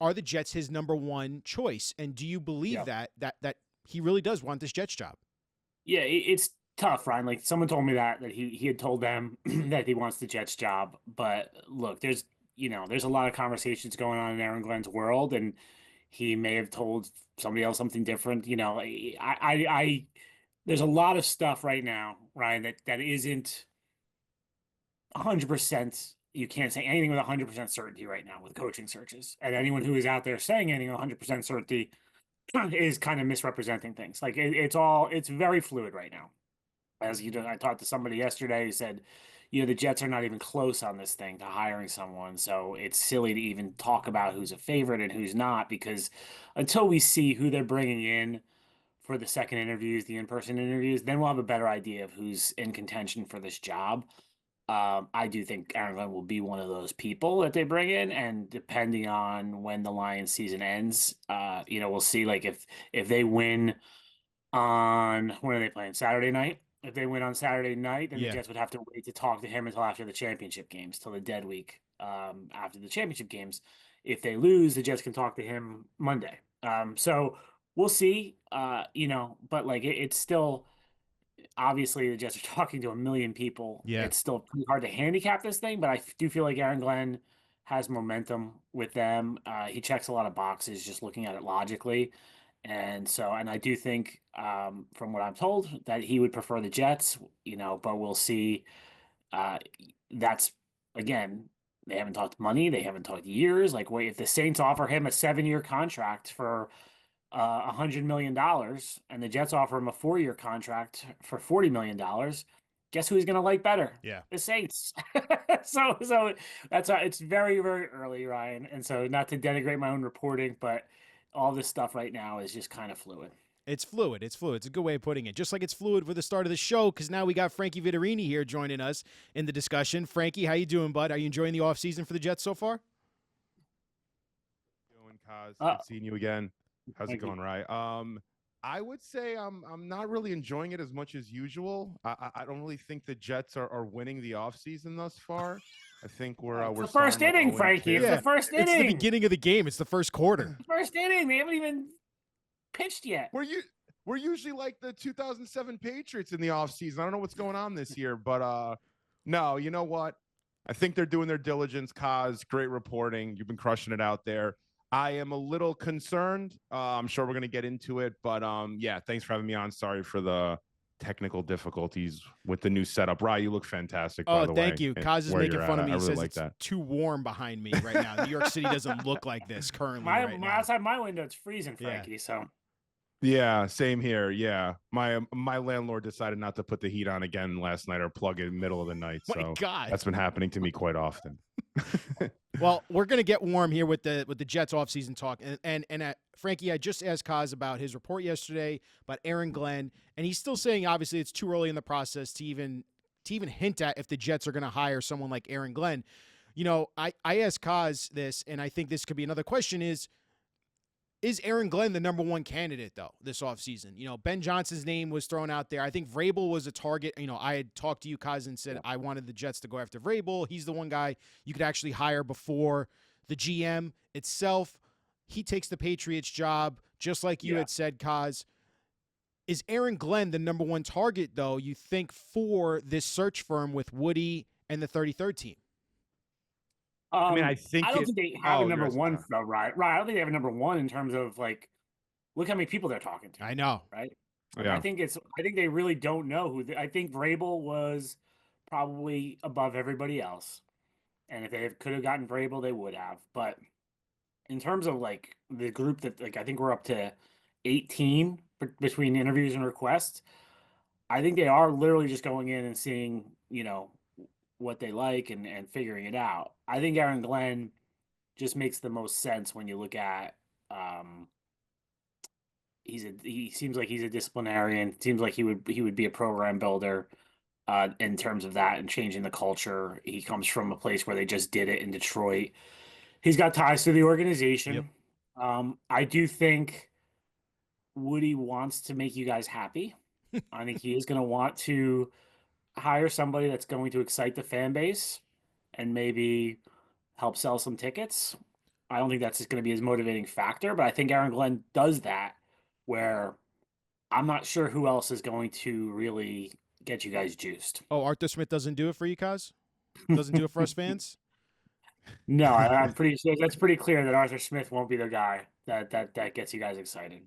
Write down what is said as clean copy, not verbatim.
are the Jets his number one choice? And do you believe Yeah. that he really does want this Jets job? Yeah, it's tough, Ryan. Like someone told me that he had told them that he wants the Jets job. But look, there's a lot of conversations going on in Aaron Glenn's world, and he may have told somebody else something different. There's a lot of stuff right now, Ryan, that isn't 100%. You can't say anything with 100% certainty right now with coaching searches, and anyone who is out there saying anything with 100% certainty is kind of misrepresenting things. Like it's very fluid right now. As you know, I talked to somebody yesterday who said, the Jets are not even close on this thing to hiring someone. So it's silly to even talk about who's a favorite and who's not, because until we see who they're bringing in for the second interviews, the in-person interviews, then we'll have a better idea of who's in contention for this job. I do think Aaron Glenn will be one of those people that they bring in, and depending on when the Lions season ends, we'll see. Like if they win on when are they playing? Saturday night. If they win on Saturday night, then the Yeah. Jets would have to wait to talk to him until after the championship games, till the dead week after the championship games. If they lose, the Jets can talk to him Monday. So we'll see. But like it's still obviously the Jets are talking to a million people. Yeah. It's still pretty hard to handicap this thing, but I do feel like Aaron Glenn has momentum with them. He checks a lot of boxes just looking at it logically. And I do think, from what I'm told, that he would prefer the Jets, but we'll see. Uh, that's again, they haven't talked money, they haven't talked years. Like, wait, if the Saints offer him a 7-year contract for $100 million, and the Jets offer him a 4-year contract for $40 million, guess who he's going to like better? Yeah. The Saints. So that's it's very very early, Ryan, and so not to denigrate my own reporting, but all this stuff right now is just kind of fluid. It's fluid. It's fluid. It's a good way of putting it. Just like it's fluid for the start of the show, because now we got Frankie Vittarini here joining us in the discussion. Frankie, how you doing, bud? Are you enjoying the offseason for the Jets so far? Doing, Kaz. Uh, Good seeing you again. How's it Thank you. going, Rye? I would say I'm not really enjoying it as much as usual. I don't really think the Jets are winning the offseason thus far. I think It's we're the starting first like inning, 0 and Frankie. 2. It's the Yeah. first It's the inning. beginning of the game. It's the first quarter. First inning. They haven't even pitched yet. We're usually like the 2007 Patriots in the offseason. I don't know what's going on this year, but no, you know what? I think they're doing their diligence. Kaz, great reporting. You've been crushing it out there. I am a little concerned. I'm sure we're going to get into it, but yeah, thanks for having me on. Sorry for the technical difficulties with the new setup. Rye, you look fantastic, by Oh, the thank way. you. Kaz is Where making you're fun at. of me. I He really says like it's that. too warm behind me right now. New York City doesn't look like this currently My right now. outside my window, it's freezing, Yeah. Frankie. So Yeah, same here. Yeah, my landlord decided not to put the heat on again last night or plug it in the middle of the night. My So God. that's been happening to me quite often. Well, we're gonna get warm here with the Jets offseason talk, and Frankie, I just asked Kaz about his report yesterday about Aaron Glenn, and he's still saying obviously it's too early in the process to even hint at if the Jets are gonna hire someone like Aaron Glenn. I asked Kaz this, and I think this could be another question: is Aaron Glenn the number one candidate, though, this offseason? Ben Johnson's name was thrown out there. I think Vrabel was a target. I had talked to you, Kaz, and said I wanted the Jets to go after Vrabel. He's the one guy you could actually hire before the GM itself. He takes the Patriots job, just like you had said, Kaz. Is Aaron Glenn the number one target, though, you think, for this search firm with Woody and the 33rd team? I mean, I think I don't think they have a Oh, number one though, right? Right. I don't think they have a number one in terms of like, look how many people they're talking to. I know. Right. Yeah. I think they really don't know who. I think Vrabel was probably above everybody else, and if they could have gotten Vrabel, they would have. But in terms of like the group that like I think we're up to 18 between interviews and requests. I think they are literally just going in and seeing, what they like and figuring it out. I think Aaron Glenn just makes the most sense when you look at he seems like he's a disciplinarian. Seems like he would be a program builder in terms of that and changing the culture. He comes from a place where they just did it in Detroit. He's got ties to the Yep. organization. I do think Woody wants to make you guys happy. I think he is going to want to hire somebody that's going to excite the fan base and maybe help sell some tickets. I don't think that's going to be his motivating factor, but I think Aaron Glenn does that where I'm not sure who else is going to really get you guys juiced. Oh, Arthur Smith doesn't do it for you, Kaz? Doesn't do it for us fans? No, I'm pretty sure that's pretty clear that Arthur Smith won't be the guy that gets you guys excited.